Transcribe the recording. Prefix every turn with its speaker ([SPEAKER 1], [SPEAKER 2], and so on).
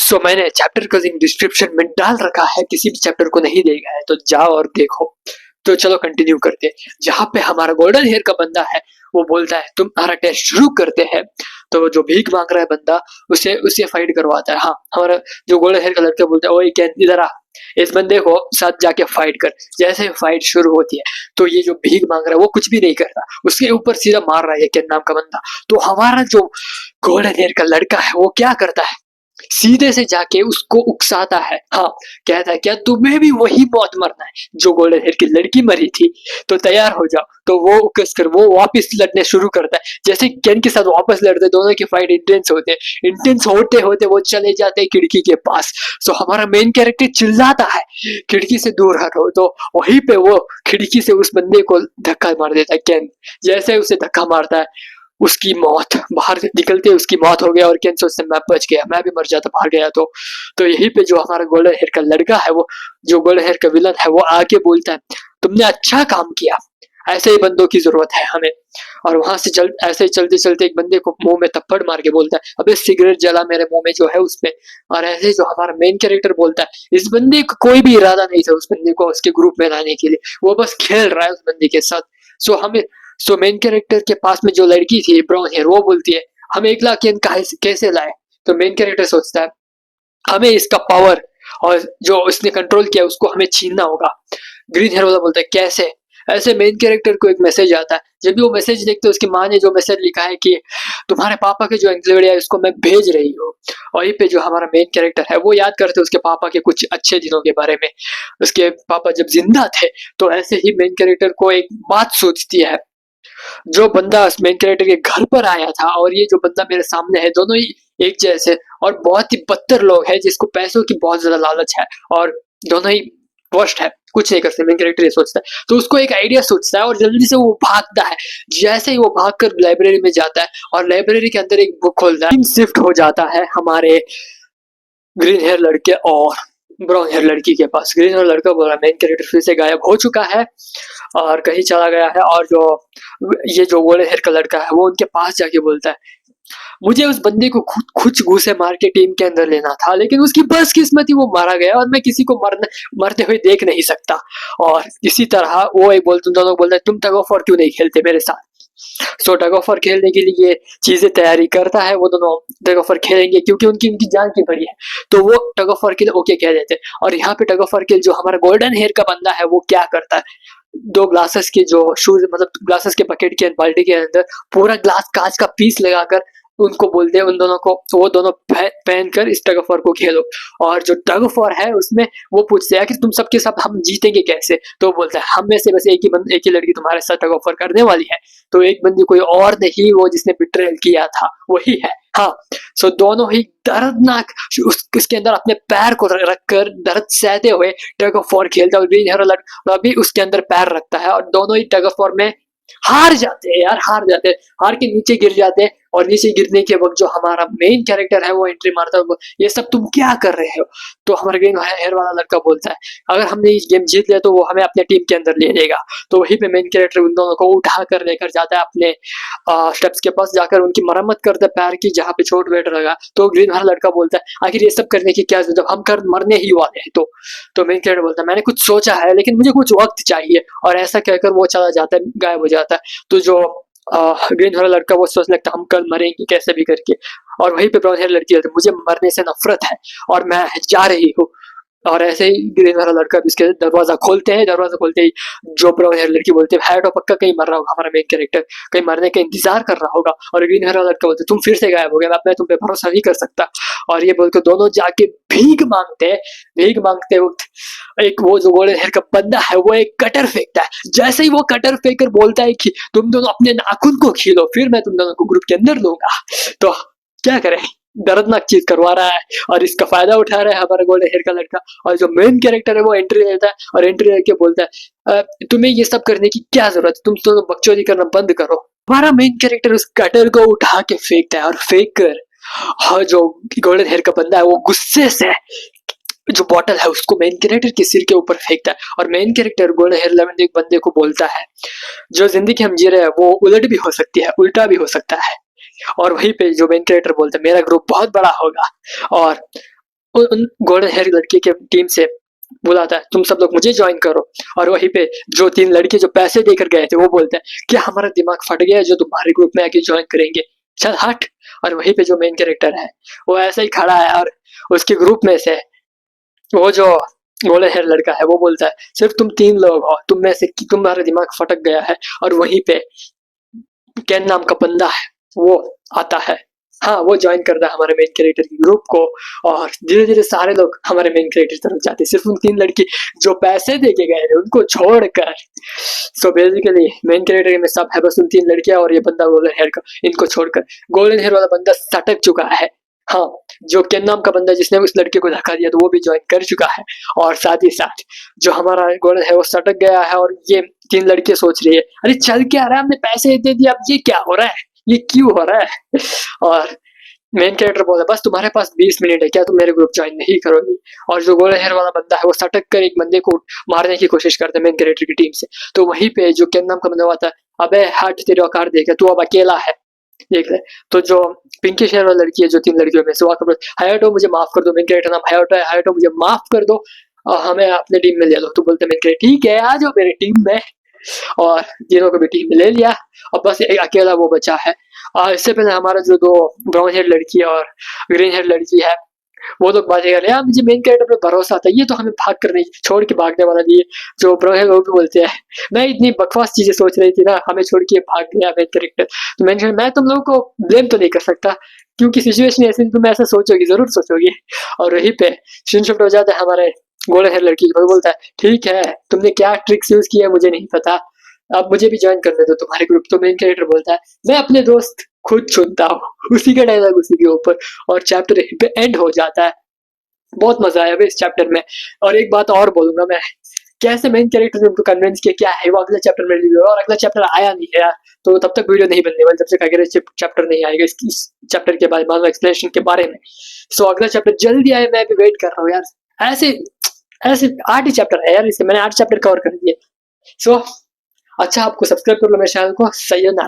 [SPEAKER 1] सो मैंने चैप्टर का link description में डाल रखा है, किसी भी चैप्टर को नहीं देखा है तो जाओ और देखो। तो चलो कंटिन्यू करते हैं। जहाँ पे हमारा गोल्डन हेयर का बंदा है वो बोलता है तुम्हारा टेस्ट शुरू करते हैं। तो जो भीख मांग रहा है बंदा उसे उसे फाइट करवाता है। हाँ, हमारा जो गोल्डन हेयर का लड़का बोलता है ओए कैन इधर आ, इस बंदे को साथ जाके फाइट कर। जैसे ही फाइट शुरू होती है तो ये जो भीख मांग रहा है वो कुछ भी नहीं करता, उसके ऊपर सीधा मार रहा है केन नाम का बंदा। तो हमारा जो गोल्डन हेयर का लड़का है वो क्या करता है, सीधे से जाके उसको उकसाता है। हाँ, कहता है क्या तुम्हें भी वही मौत मरना है जो गोल्डन हेयर की लड़की मरी थी, तो तैयार हो जाओ। तो वो उकस कर वो वापस लड़ने शुरू करता है। जैसे केन के साथ वापस लड़ते दोनों की फाइट इंटेंस होते हैं। इंटेंस होते होते वो चले जाते हैं खिड़की के पास। सो हमारा मेन कैरेक्टर चिल्लाता है खिड़की से दूर हटो। तो वहीं पे वो खिड़की से उस बंदे को धक्का मार देता है केन। जैसे उसे धक्का मारता है उसकी मौत, बाहर निकलते उसकी मौत हो गया और केन सोचते मैं बच गया, मैं भी मर जाता बाहर गया तो यहीं पे जो हमारा गोल्डन हेयर का लड़का है, वो जो गोल्डन हेयर का विलन है, वो आके बोलता है तुमने अच्छा काम किया, ऐसे ही बंदों की जरूरत है हमें। और वहां से ऐसे ही चलते चलते एक बंदे को मुंह में थप्पड़ मार के बोलता है अबे सिगरेट जला मेरे मुंह में जो है उसमें। और ऐसे ही जो हमारा मेन कैरेक्टर बोलता है इस बंदे को कोई भी इरादा नहीं था उस बंदे को उसके ग्रुप में लाने के लिए, वो बस खेल रहा है उस बंदे के साथ। सो मेन कैरेक्टर के पास में जो लड़की थी ब्राउन हेयर, वो बोलती है हम 1 लाख येन कैसे लाए। तो मेन कैरेक्टर सोचता है हमें इसका पावर और जो इसने कंट्रोल किया उसको हमें छीनना होगा। ग्रीन हेयर वाला बोलता है कैसे। ऐसे मेन कैरेक्टर को एक मैसेज आता है। जब भी वो मैसेज देखते हैं उसकी माँ ने जो मैसेज लिखा है कि तुम्हारे पापा के जो एंग्लेविया है उसको मैं भेज रही हूँ। वहीं पे जो हमारा मेन कैरेक्टर है वो याद करते उसके पापा के कुछ अच्छे दिनों के बारे में। उसके पापा जब जिंदा थे तो ऐसे ही मेन कैरेक्टर को एक बात सोचती है, जो बंदा मेन कैरेक्टर के घर पर आया था और ये जो बंदा मेरे सामने है, दोनों ही एक जैसे और बहुत ही बदतर लोग हैं जिसको पैसों की बहुत ज्यादा लालच है और दोनों ही वर्स्ट है, कुछ नहीं कर सकते। मेन कैरेक्टर ये सोचता है तो उसको एक आइडिया सोचता है और जल्दी से वो भागता है। जैसे ही वो भागकर लाइब्रेरी में जाता है और लाइब्रेरी के अंदर एक बुक खोलता है, शिफ्ट हो जाता है हमारे ग्रीन हेयर लड़के और ब्राउन हेयर लड़की के पास। ग्रीन हेयर लड़का बोला मेन कैरेक्टर फिर से गायब हो चुका है और कहीं चला गया है। और जो ये जो गोल्डन हेयर का लड़का है वो उनके पास जाके बोलता है मुझे उस बंदे को खुद कुछ घूसे मार के टीम के अंदर लेना था, लेकिन उसकी बस किस्मत ही वो मारा गया और मैं किसी को मरते हुए देख नहीं सकता। और इसी तरह वो एक दोनों बोलता है तुम टग ऑफ वॉर क्यों नहीं खेलते मेरे साथ। सो टग ऑफ वॉर खेलने के लिए चीजें तैयारी करता है। वो दोनों टग ऑफ वॉर खेलेंगे क्योंकि उनकी जान की पड़ी है, तो वो टग ऑफ वॉर के लिए ओके कह देते हैं। और यहाँ पे टग ऑफ वॉर के जो हमारा गोल्डन हेयर का बंदा है वो क्या करता है, 2 ग्लासेस के जो शूज मतलब ग्लासेस के बकेट के बाल्टी के अंदर पूरा ग्लास कांच का पीस लगाकर उनको बोलते हैं उन दोनों को, तो वो दोनों पहन कर इस टग ऑफ वॉर को खेलो। और जो टग ऑफ वॉर है उसमें वो पूछते हैं कि तुम सबके सब हम जीतेंगे कैसे। तो वो बोलता है हम में से बस एक ही लड़की तुम्हारे साथ टग ऑफ वॉर करने वाली है। तो एक बंदी कोई और नहीं, वो जिसने बिट्रेल किया था वही है। हाँ, सो दोनों ही दर्दनाक उसके अंदर अपने पैर को रखकर दर्द सहते हुए टग ऑफ वॉर खेलता है। ग्रीन हेयर भी उसके अंदर पैर रखता है और दोनों ही टग ऑफ वॉर में हार जाते हैं यार, हार जाते हैं, हार के नीचे गिर जाते हैं। और नीचे गिरने के वक्त जो हमारा मेन कैरेक्टर है वो एंट्री मारता है, ये सब तुम क्या कर रहे हो। तो हमारा ग्रीन हेयर वाला लड़का बोलता है अगर हमने ये गेम जीत लिया तो वो हमें अपने टीम के अंदर ले लेगा। तो वहीं पे मेन कैरेक्टर उन दोनों को उठा कर लेकर जाता है अपने स्टेप्स के पास, जाकर उनकी मरम्मत करता है पैर की जहाँ पे चोट वेट लगा। तो ग्रीन वाला लड़का बोलता है आखिर ये सब करने की क्या जरूरत, हम कर मरने ही वाले हैं। तो मेन कैरेक्टर बोलता है मैंने कुछ सोचा है लेकिन मुझे कुछ वक्त चाहिए। और ऐसा कहकर वो चला जाता है, गायब हो जाता है। तो जो ग्रीन हेयर लड़का वो सोचने लगता हम कल मरेंगे कैसे भी करके। और वहीं पे ब्राउन हेयर लड़की है मुझे मरने से नफरत है और मैं जा रही हूँ। और ऐसे ही ग्रीन वाला लड़का भी इसके दरवाजा खोलते हैं। दरवाजा खोलते ही जो ब्राउन हेयर लड़की बोलते हैं है तो पक्का कहीं मर रहा होगा हमारा मेन कैरेक्टर, कहीं मरने का इंतजार कर रहा होगा। और ग्रीन हेयर वाला लड़का बोलते तुम फिर से गायब हो गया, मैं तुम पे भरोसा नहीं कर सकता। और ये बोलकर दोनों जाके भीख मांगते वक्त एक वो जो गोल्डन हेयर का बंदा है वो एक कटर फेंकता है। जैसे ही वो कटर फेंक कर बोलता है कि तुम दोनों अपने नाखून को खीलो फिर मैं तुम दोनों को ग्रुप के अंदर लूंगा। तो क्या करें, दर्दनाक चीज करवा रहा है और इसका फायदा उठा रहा है हमारा गोल्डन हेयर का लड़का। और जो मेन कैरेक्टर है वो एंट्री लेता है और एंट्री लेके बोलता है तुम्हें ये सब करने की क्या जरूरत है, तुम दोनों बकचोदी करना बंद करो। हमारा मेन कैरेक्टर उस कटर को उठा के फेंकता है और फेंक कर हाँ जो गोल्डन हेयर का बंदा है वो गुस्से से जो बॉटल है उसको मेन कैरेक्टर के सिर के ऊपर फेंकता है। और मेन कैरेक्टर गोल्डन हेयर एक बंदे को बोलता है जो जिंदगी हम जी रहे हैं वो उलट भी हो सकती है, उल्टा भी हो सकता है। और वहीं पे जो मेन कैरेक्टर बोलता है मेरा ग्रुप बहुत बड़ा होगा और उन गोल्डन हेयर लड़की के टीम से बुलाता है, तुम सब लोग मुझे ज्वाइन करो। और वहीं पे जो 3 लड़के जो पैसे देकर गए थे वो बोलते हैं कि हमारा दिमाग फट गया है जो तुम्हारे ग्रुप में आके ज्वाइन करेंगे, चल हट। और वहीं पे जो मेन कैरेक्टर है वो ऐसे ही खड़ा है और उसके ग्रुप में से वो जो गोल्डन हेयर लड़का है वो बोलता है सिर्फ तुम 3 लोग हो, तुम में से तुम्हारा दिमाग फटक गया है। और वहीं पे केन नाम का बंदा है वो आता है, हाँ वो ज्वाइन करता है हमारे मेन कैरेक्टर की ग्रुप को। और धीरे धीरे सारे लोग हमारे मेन कैरेक्टर तरफ जाते हैं, सिर्फ उन 3 लड़की जो पैसे दे के गए थे उनको छोड़कर। सो बेसिकली मेन कैरेक्टर में सब है बस उन 3 लड़कियां और ये बंदा गोल्डन हेयर का, इनको छोड़कर। गोल्डन हेयर वाला बंदा सटक चुका है, हाँ जो केन नाम का बंदा जिसने उस लड़के को धक्का दिया तो वो भी ज्वाइन कर चुका है। और साथ ही साथ जो हमारा गोल्डन है वो सटक गया है और ये 3 लड़के सोच रही है अरे चल क्या रहा है, हमने पैसे दे दिए, अब ये क्या हो रहा है, ये क्यों हो रहा है। और मेन कैरेक्टर बोला बस तुम्हारे पास 20 मिनट है, क्या तुम मेरे ग्रुप ज्वाइन नहीं करोगी। और जो गोल्डन हेयर वाला बंदा है वो सटक कर एक बंदे को मारने की कोशिश करता है मेन कैरेक्टर की टीम से। तो वहीं पे जो केन नाम का बंदा आता है, अबे हट तेरे औकात देख, तू अब अकेला है देख ले। तो जो पिंकी शेयर वाली लड़की है जो 3 लड़कियों में से वो आकर हायाटो मुझे माफ कर दो, मेन कैरेक्टर नाम हायाटो है, हायाटो मुझे माफ कर दो और हमें अपने टीम में ले लो। तो बोलते मेन कैरेक्टर ठीक है आ जाओ मेरी टीम में। और तीनों को भी टीम में ले लिया और बस एक अकेला वो बचा है। और इससे पहले हमारा जो 2 ब्राउन हेयर लड़की और ग्रीन हेयर लड़की है वो लोग बातें कर रहे हैं, मुझे मेन कैरेक्टर पे भरोसा था, ये तो हमें भाग कर नहीं छोड़ के भागने वाला नहीं है। जो ब्राउन हेयर वो भी बोलते हैं मैं इतनी बकवास चीजें सोच रही थी ना, हमें छोड़ के भाग गया मेन कैरेक्टर। तो मैं तुम लोगों को ब्लेम तो नहीं कर सकता क्योंकि सिचुएशन ऐसी, तुम ऐसा सोचोगी जरूर सोचोगी। और वहीं पे सीन शिफ्ट हो जाता है हमारे गोल्डन हेयर लड़की को, बोलता है ठीक है तुमने क्या ट्रिक्स यूज किया मुझे नहीं पता, अब मुझे भी ज्वाइन करने दो तुम्हारे ग्रुप। तो मेन कैरेक्टर बोलता है मैं अपने दोस्त खुद चुनता हूँ, उसी का डायलॉग उसी के ऊपर। और चैप्टर यहीं पे एंड हो जाता है। बहुत मजा आया इस चैप्टर में। और एक बात और बोलूंगा मैं, कैसे मेन कैरेक्टर ने उनको कन्विंस किया क्या है वो अगले चैप्टर में रिव्यू है, और अगला चैप्टर आया नहीं है यार। तो तब तक वीडियो नहीं बनने वाली जब तक अगले चैप्टर नहीं आएगा इस चैप्टर के बारे में, एक्सप्लेनेशन के बारे में। सो अगला चैप्टर जल्दी आए, मैं भी वेट कर रहा हूँ यार। ऐसे ऐसे 8 ही चैप्टर है यार, इसे मैंने 8 चैप्टर कवर कर दिए। सो अच्छा आपको सब्सक्राइब कर लो मेरे चैनल को। सही हो ना।